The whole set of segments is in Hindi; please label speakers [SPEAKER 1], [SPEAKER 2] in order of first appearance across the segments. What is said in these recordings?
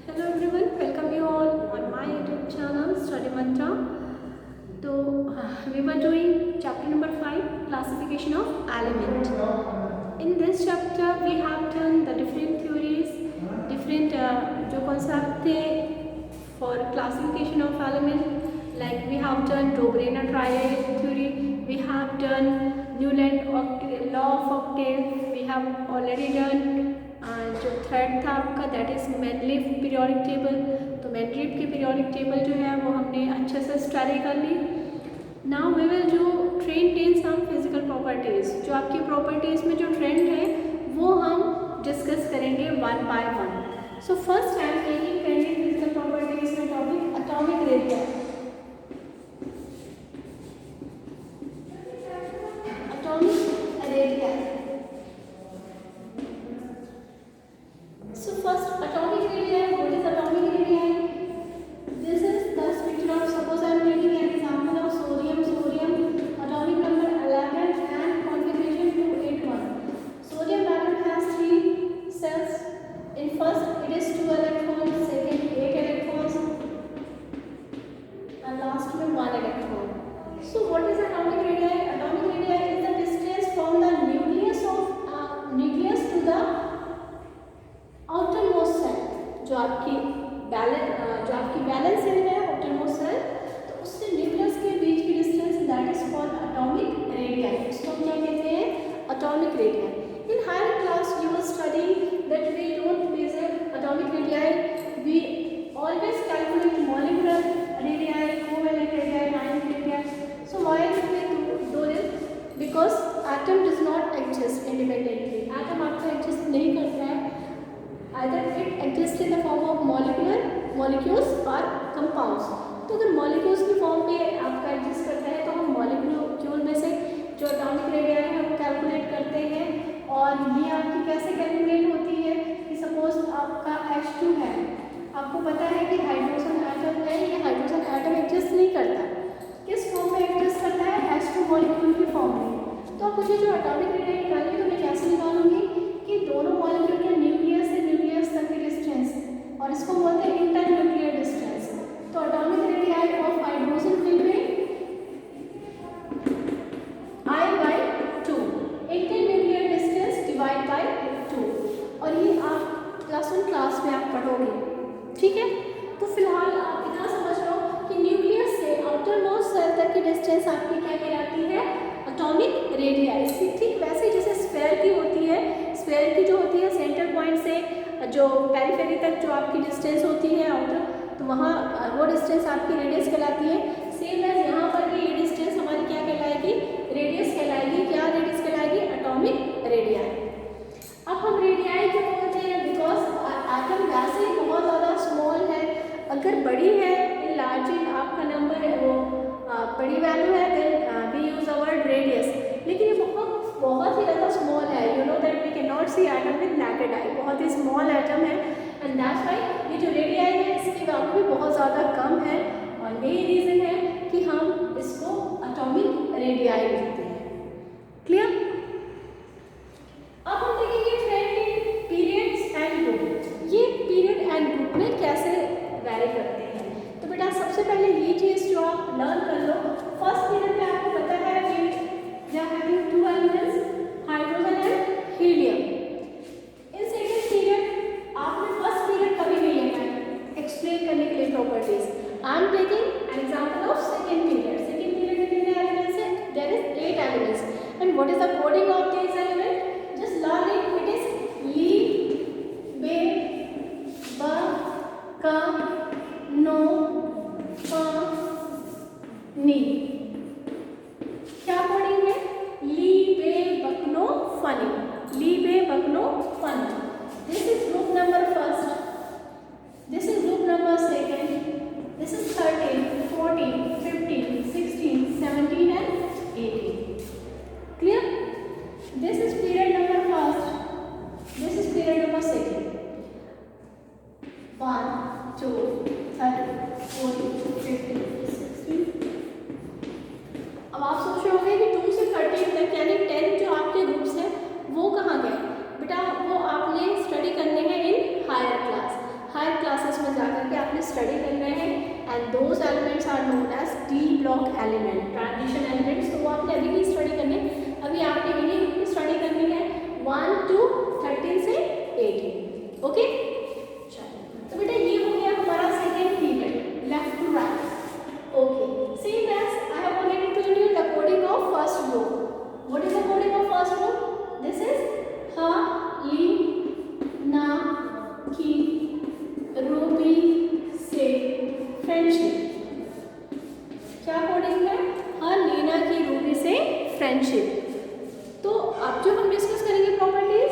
[SPEAKER 1] Hello everyone, welcome you all on my YouTube channel Study Mantra. So we were doing chapter number 5, classification of element. In this chapter we have done the different theories, different जो concept थे for classification of element. Like we have done Dobryna triad theory, we have done Newland law of octave, we have already done जो थर्ड था आपका that is Mendeleev periodic table. तो मेंडलीव की पीरियोडिक टेबल जो है वो हमने अच्छे से स्टडी कर ली। नाउ वी विल जो ट्रेंड इन सम फिजिकल प्रॉपर्टीज़, जो आपकी प्रॉपर्टीज़ में जो ट्रेंड है वो हम डिस्कस करेंगे one by one. So first I am taking trend in physical properties में topic atomic radius. Atomic radius. So first atomic radii, what is atomic radii? This is the picture of, suppose I am taking an example of sodium, atomic number 11 and configuration 281. Sodium atom has 3 cells. In first it is 2 electrons, second 8 electrons and last में 1 electron. So what is atomic radii? Atomic radii is the distance from the nucleus to the outermost shell, जो आपकी बैलेंस सेल है आउटरमोस्ट सेल, तो उससे न्यूक्लियस के बीच की distance that is called atomic radius. इसको हम क्या कहते हैं? Atomic radius. In higher class you will study that we don't measure atomic radius, we always calculate molecular radius, covalent radius, ionic radius. So why we do this? Because atom does not exist independently. Atom आपका एग्जिस्ट नहीं करता है, either it exists in the form of molecules or compounds। तो अगर molecules की फॉर्म में आपका एग्जिस्ट करता है तो हम मॉलिक्यूल में से जो एटॉमिक रेडियस है वो कैलकुलेट करते हैं। और ये आपकी कैसे कैलकुलेट होती है कि सपोज आपका H2 है, आपको पता है कि हाइड्रोजन एटम है, ये हाइड्रोजन एटम एग्जिस्ट नहीं करता, किस फॉर्म में एग्जिस्ट करता है? H2 मॉलिक्यूल की फॉर्म में। तो अब मुझे जो एटॉमिक रेडियस निकालनी है तो मैं कैसे निकालूंगी कि दोनों मॉलिक्यूल के न्यूक्लियस से न्यूक्लियस तक की डिस्टेंस, और इसको बोलते हैं इंटर न्यूक्लियर डिस्टेंस। तो atomic radius of hydrogen will be I/2, inter nuclear distance divide by 2, और ये आप +1 क्लास में आप पढ़ोगे, ठीक है। तो फिलहाल आप इतना समझ लो कि न्यूक्लियस से आउटर मोस्ट सेल तक की डिस्टेंस आपकी क्या कहलाती है? Atomic radius. ठीक वैसे जैसे स्फेयर की होती है, स्फेयर की जो होती है सेंटर पॉइंट से जो पेरिफेरी तक जो आपकी डिस्टेंस होती है आउटर, तो वहाँ वो डिस्टेंस आपकी रेडियस कहलाती है। सेम एज यहाँ पर भी ये डिस्टेंस हमारी क्या कहलाएगी? रेडियस कहलाएगी। क्या रेडियस कहलाएगी? Atomic radius. अब हम रेडियस क्यों बोलते हैं? बिकॉज एटम वैसे ही बहुत ज़्यादा स्मॉल है, अगर बड़ी है लार्ज आपका नंबर है वो बड़ी वैल्यू है then we use a word radius, लेकिन ये बहुत ही ज़्यादा स्मॉल है। You know that we can not see atom with naked eye, बहुत ही स्मॉल एटम है एंड दैट्स व्हाई ये जो रेडियस है इसकी वैल्यू भी बहुत ज़्यादा कम है, और यही रीज़न है कि हम इसको एटॉमिक रेडियस लिखते हैं। क्लियर? अब हम देखेंगे trend in periods and group. ये पीरियड एंड ग्रुप में कैसे वैरी करते हैं। तो बेटा सबसे पहले ये चीज़ जो आप लर्न कर लो, फर्स्ट पीरियड में आपको पता है we are having 2 elements, hydrogen and helium. In second period आपने फर्स्ट पीरियड कभी नहीं लेना है एक्सप्लेन करने के लिए properties. I am taking an example of second period. Second period में कितने एलिमेंट्स हैं? There is 8 elements and what is the coding of this element? Just learn it. It is ली, बे, ब, क, नो, प, नी। क्या कोडिंग है? ली, बे, बकनो, फनी। ली, बे, बकनो, funny. This is group number first, this is group number second, this is 13, 14, 15, 16, 17 and 18। Clear? This is period number first, this is period number second. 1, 2, 3, 14, 15, 16। अब आप सोच रहे होंगे कि 2 से 13 तक यानी 10 जो आपके ग्रुप्स हैं वो कहाँ गए? बेटा वो आपने स्टडी करने हैं in higher class. Higher classes आपने स्टडी कर रहे हैं, and those elements are known as d block element, transition elements. तो वो आपने अभी नहीं स्टडी करने, अभी आपने इन्हीं की स्टडी करनी है 1 to 13 से 18। ओके, चलो तो बेटा ये हो गया हमारा second period, left to right. Okay, same as I have already told you the coding of first group. What is the coding of first group? This is ह, ली, ना, की, रूबी से फ्रेंडशिप। क्या कोडिंग है? हाँ, लीना की रूबी से फ्रेंडशिप। तो अब जो हम डिस्कस करेंगे प्रॉपर्टीज,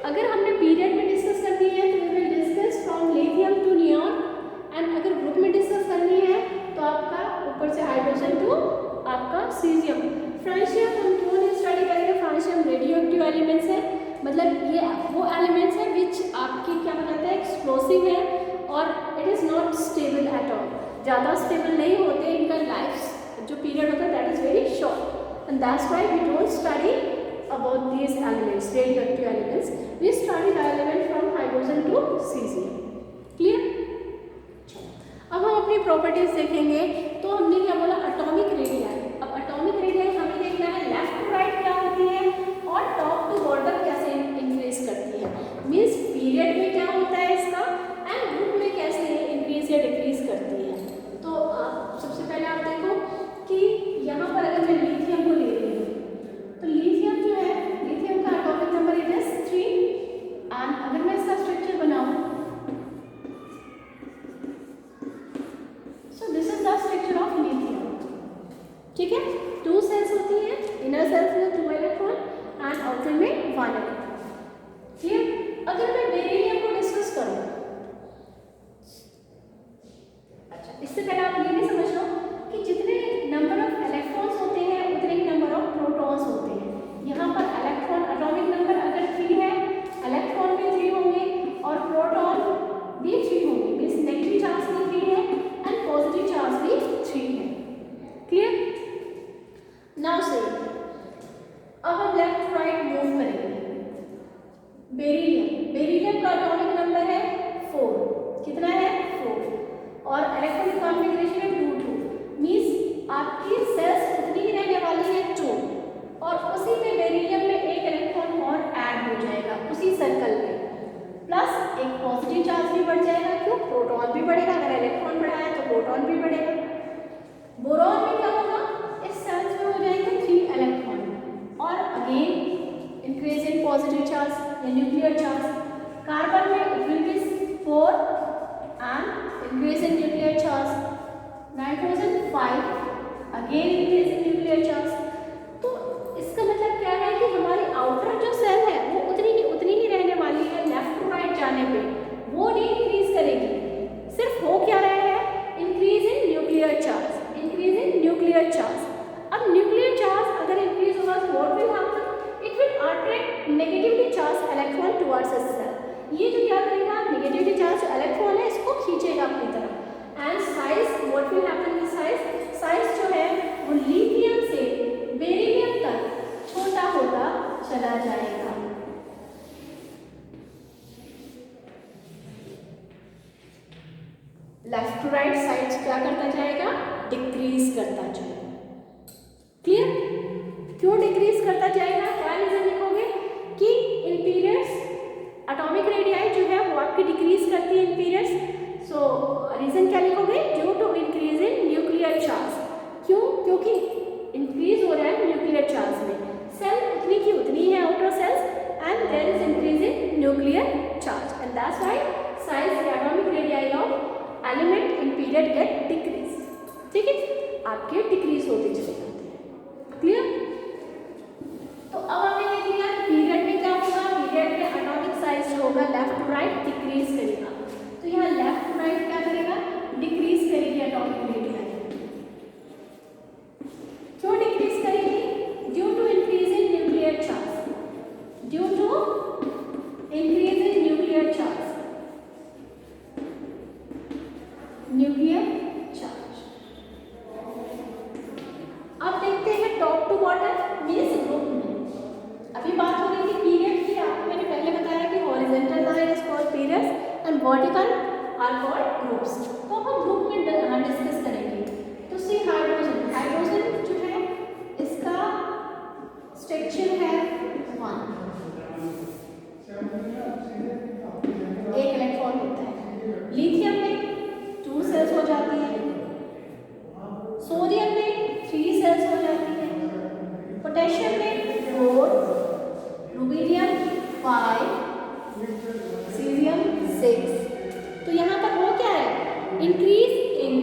[SPEAKER 1] अगर हमने पीरियड में डिस्कस करनी है तो we will discuss from lithium to neon, and अगर ग्रुप में डिस्कस करनी है तो आपका ऊपर से हाइड्रोजन टू आपका सीजियम। फ्रेंडशिप हम क्यों नहीं स्टडी करेंगे? फ्रेंडशिप रेडियो एक्टिव एलिमेंट्स है, मतलब ये वो एलिमेंट्स है विच आपकी क्या बनाते हैं, एक्सप्लोसिव है और it is not stable at all, ज़्यादा स्टेबल नहीं होते, इनका लाइफ जो पीरियड होता है that is very short, and that's why we don't study about these elements, radioactive elements. We study the element from hydrogen to cesium. Clear? अब हम अपनी प्रॉपर्टीज देखेंगे। तो हमने क्या बोला? Atomic radius. अब एटॉमिक रेडियस हमें देखना है लेफ्ट टू राइट क्या होती है और टॉप टू बॉटम कैसे इंक्रीज करती है, मीन्स पीरियड में क्या होता है इसका, एंड ग्रुप में कैसे इंक्रीज या डिक्रीज करती है। तो सबसे पहले आप देखो कि यहाँ पर अगर मैं लिथियम को ले रही हूँ तो लिथियम जो है, लिथियम का atomic number it is 3, and अगर मैं इसका स्ट्रक्चर बनाऊं, so this is the structure of lithium. ठीक है, 2 सेल्स होती हैं, इनर सेल्स में 2 इलेक्ट्रॉन एंड आउटर में 1 इलेक्ट्रॉन। क्लियर? अगर मैं बेरिलियम को डिस्कस करूं, अच्छा इससे पहले आप ये भी समझ लो कि जितने नंबर ऑफ इलेक्ट्रॉन्स होते हैं उतने ही नंबर ऑफ प्रोटॉन्स होते हैं। यहाँ पर इलेक्ट्रॉन एटॉमिक नंबर अगर 3 है, इलेक्ट्रॉन भी 3 होंगे और प्रोटॉन भी 3 होंगे, मीन्स नेगेटिव चार्ज भी 3 है एंड पॉजिटिव चार्ज भी 3 है। क्लियर? नाउ से अब हम लेफ्ट टू राइट मूव करेंगे। बेरिलियम, बेरिलियम का एटॉमिक नंबर है 4, कितना है 4, और इलेक्ट्रॉनिक कॉन्फ़िगरेशन है 2 मीन्स आपकी सेल्स उतनी ही रहने वाली है 2, और उसी में बेरिलियम में एक इलेक्ट्रॉन और ऐड हो जाएगा उसी सर्कल में, प्लस एक पॉजिटिव चार्ज भी बढ़ जाएगा। क्यों? प्रोटॉन भी बढ़ेगा, अगर इलेक्ट्रॉन बढ़ा है तो प्रोटॉन भी बढ़ेगा। बोरॉन में क्या होगा? इस सेल्स में हो जाएंगे 3 इलेक्ट्रॉन और again increase in positive charge या न्यूक्लियर चार्ज। कार्बन में it will be 4 and increase in nuclear charge. Nitrogen 5 again increase in nuclear charge. तो इसका मतलब क्या है कि हमारी आउटर जो सेल है वो उतनी ही रहने वाली है, लेफ्ट टू राइट जाने पे वो नहीं इंक्रीज करेगी। सिर्फ हो क्या रहा है? Increase in nuclear charge, increase in nuclear charge. अब न्यूक्लियर चार्ज अगर इंक्रीज होगा तो what will happen? It will attract negatively charge electron towards the shell. ये जो क्या करेगा? नेगेटिवली चार्ज इलेक्ट्रॉन है इसको खींचेगा अपनी तरफ, and size what will happen? Size जो है वो लिथियम से बेरिलियम तक छोटा होता चला जाएगा। लेफ्ट टू राइट साइड क्या करता जाएगा? डिक्रीज करता जाएगा। क्लियर? क्यों डिक्रीज करता जाएगा? क्या रीजन लिखोगे कि इन पीरियड्स एटॉमिक रेडियाई जो है वो आपकी डिक्रीज करती है इन पीरियड्स। सो रीजन क्या लिखोगे? Due to increase in nuclear charge. क्यों? क्योंकि इंक्रीज हो रहा है न्यूक्लियर चार्ज में, सेल उतनी की उतनी है outer shells and there is increase in nuclear charge, and that's why size atomic radii of element in period get decrease. ठीक है, आपके डिक्रीज होते चले जाते हैं। क्लियर? तो अब हमने देख लिया पीरियड में क्या होगा? पीरियड में एटॉमिक साइज जो होगा लेफ्ट टू राइट डिक्रीज करेगा। तो यहाँ लेफ्ट टू राइट क्या करेगा? डिक्रीज करेगी एटॉमिक रेडियाई। क्यों डिक्रीज करेगी? Due to increase in nuclear charge, due to increase in nuclear charge, nuclear charge. अब देखते हैं top to bottom means group में। अभी बात हो रही थी पीरियड की, आपको मैंने पहले बताया कि horizontal line is called periods and vertical are called groups. तो हम ग्रुप में डिस्कस करेंगे। तो सी हाइड्रोजन, हाइड्रोजन जो है इसका स्ट्रक्चर है 1, एक इलेक्ट्रॉन होता है। लिथियम में 2 सेल्स हो जाती है, सोडियम में 3 सेल्स हो जाती है, पोटेशियम में 4, रुबीडियम 5, सीरियम 6। तो यहाँ पर हो क्या है, इंक्रीज इन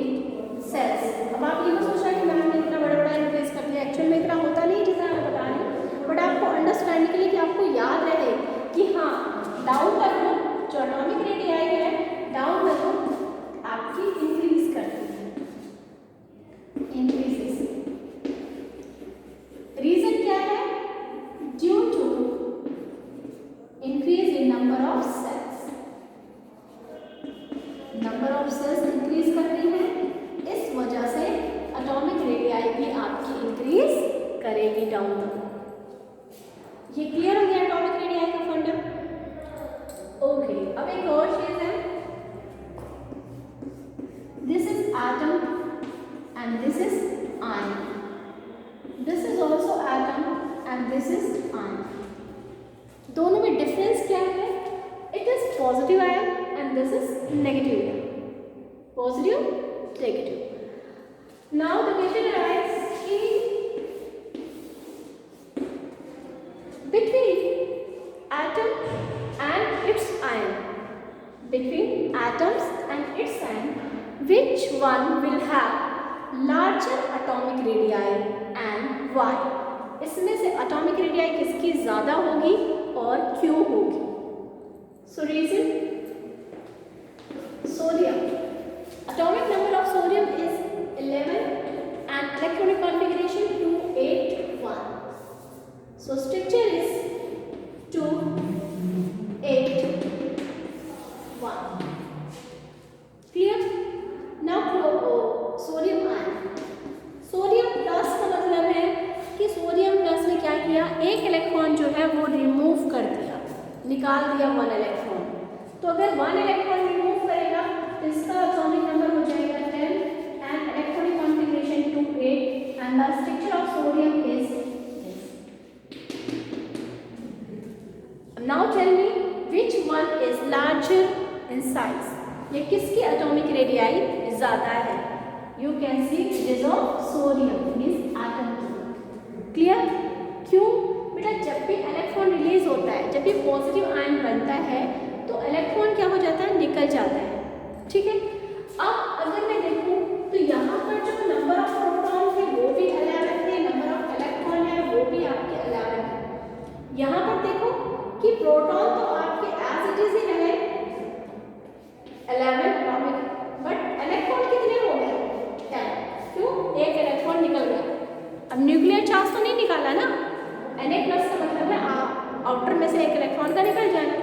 [SPEAKER 1] सेल्स। अब आप ये मत सोच रहे कि मैम ने इतना बड़ा बड़ा इंक्रीज कर दिया, एक्चुअल में इतना होता नहीं जितना मैं बता रही हूँ, बट आपको अंडरस्टैंडिंग के लिए कि आपको याद रहे कि हाँ डाउन का ग्रुप जो एटॉमिक रेडियाई है, डाउन का ग्रुप आपकी इंक्रीज करती है, इंक्रीजेस। रीजन क्या है, due to increase in number of shells. Number of shells increase कर रही है, इस वजह से एटॉमिक रेडियाई भी आपकी इंक्रीज करेगी डाउन तक। ये क्लियर हो गया एटॉमिक रेडियाई का फंडा। ओके, अब एक और चीज है, this is atom and this is ion, this is also atom and this is ion. दोनों में डिफरेंस क्या है, it is positive ion and this is negative ion, positive negative. Now the question arise कि between atom and its ion, between atoms and its ion, which one will have larger atomic radii and why? इसमें से atomic radii किसकी ज़्यादा होगी और क्यों होगी? So reason, sodium, atomic number of sodium is 11 and electronic configuration 281. So structure is 2, 8, 1. Clear? Now sodium ion, sodium plus का मतलब है कि सोडियम प्लस ने क्या किया, एक इलेक्ट्रॉन जो है वो रिमूव कर दिया, निकाल दिया 1 इलेक्ट्रॉन। तो अगर 1 इलेक्ट्रॉन रिमूव करेगा तो इसका एटॉमिक नंबर हो जाएगा 10 and electronic configuration 28 and the structure of sodium is. Now tell me which one is larger in size? ये किसकी एटॉमिक रेडियाई ज़्यादा है? You can see it is of sodium, means atom. Clear? क्यों? बेटा जब भी इलेक्ट्रॉन रिलीज होता है, जब भी पॉजिटिव आयन बनता है तो इलेक्ट्रॉन क्या हो जाता है, निकल जाता है। ठीक है, अब अगर मैं देखूं तो यहाँ पर जो नंबर ऑफ प्रोटॉन है वो भी 11 थे, नंबर ऑफ इलेक्ट्रॉन है वो भी आपके 11 है। यहाँ पर देखो कि प्रोटॉन तो आपके एज इट इज ही रहे 11 एटॉमिक, बट इलेक्ट्रॉन कितने हो गए 10। क्यों? एक इलेक्ट्रॉन निकल गया। अब न्यूक्लियर चार्ज तो नहीं निकाला ना, Na प्लस का मतलब है आउटर में से एक इलेक्ट्रॉन का निकल जाना।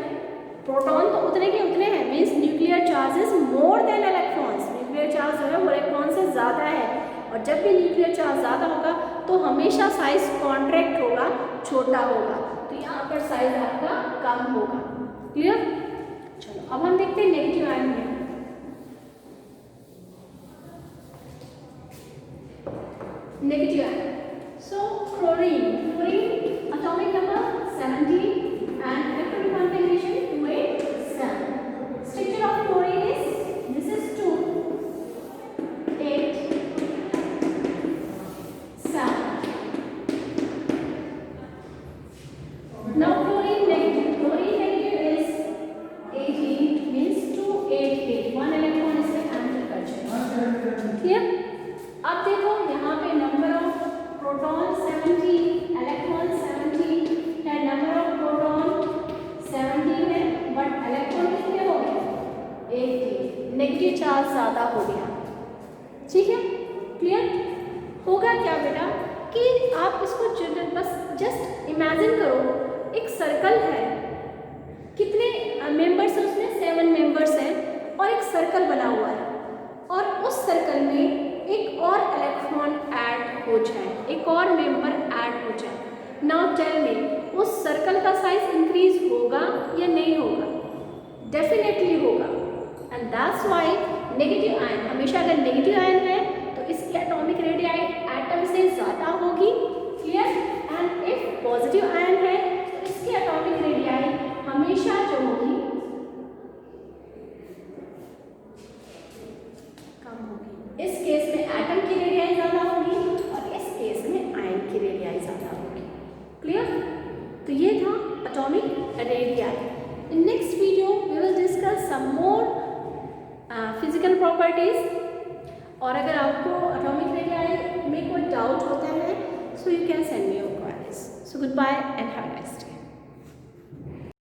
[SPEAKER 1] प्रोटॉन तो उतने के उतने हैं, means nuclear charge is more than electrons. Nuclear charge जो है वो इलेक्ट्रॉन से ज़्यादा है, और जब भी न्यूक्लियर चार्ज ज़्यादा होगा तो हमेशा साइज कॉन्ट्रैक्ट होगा, छोटा होगा, तो यहाँ पर साइज आपका कम होगा। क्लियर? चलो अब हम देखते हैं नेगेटिव आयन में। Negative ion, so chlorine, chlorine atomic number 17 and electronic configuration 287. Structure of chlorine is this is 2, 8, 7. Now chlorine negative is 18, means 288. 1 electron इससे cancel कर जाएगा। Clear? अब देखो यहाँ पे नंबर ऑफ प्रोटॉन 17, इलेक्ट्रॉन 17 है, नंबर ऑफ प्रोटॉन 17 है, बट इलेक्ट्रॉन कितने हो गए 8, नेगेटिव चार्ज ज़्यादा हो गया। ठीक है, क्लियर? होगा क्या बेटा कि आप इसको बस जस्ट इमेजिन करो, एक सर्कल है, कितने मेंबर्स हैं उसमें, 7 मेंबर्स हैं, और एक सर्कल बना हुआ है, और उस सर्कल में एक और इलेक्ट्रॉन ऐड हो जाए, एक और मेंबर ऐड हो जाए। नाउ टेल मी, उस सर्कल का साइज इंक्रीज होगा या नहीं होगा? डेफिनेटली होगा। And that's why negative ion, हमेशा अगर नेगेटिव आयन है तो इसकी एटॉमिक रेडियाई एटम से ज़्यादा होगी, clear. And if positive ion है तो इसकी एटॉमिक रेडियाई हमेशा जो होगी कम होगी। इस केस में एटम की रेडियाई ज़्यादा होगी और इस केस में आयन की रेडियाई ज़्यादा होगी, क्लियर। तो ये था atomic radii. In next video we will discuss some more physical properties. और अगर आपको एटॉमिक रेडियाई में कोई डाउट होता है so you can send me your queries. So goodbye and have a nice day.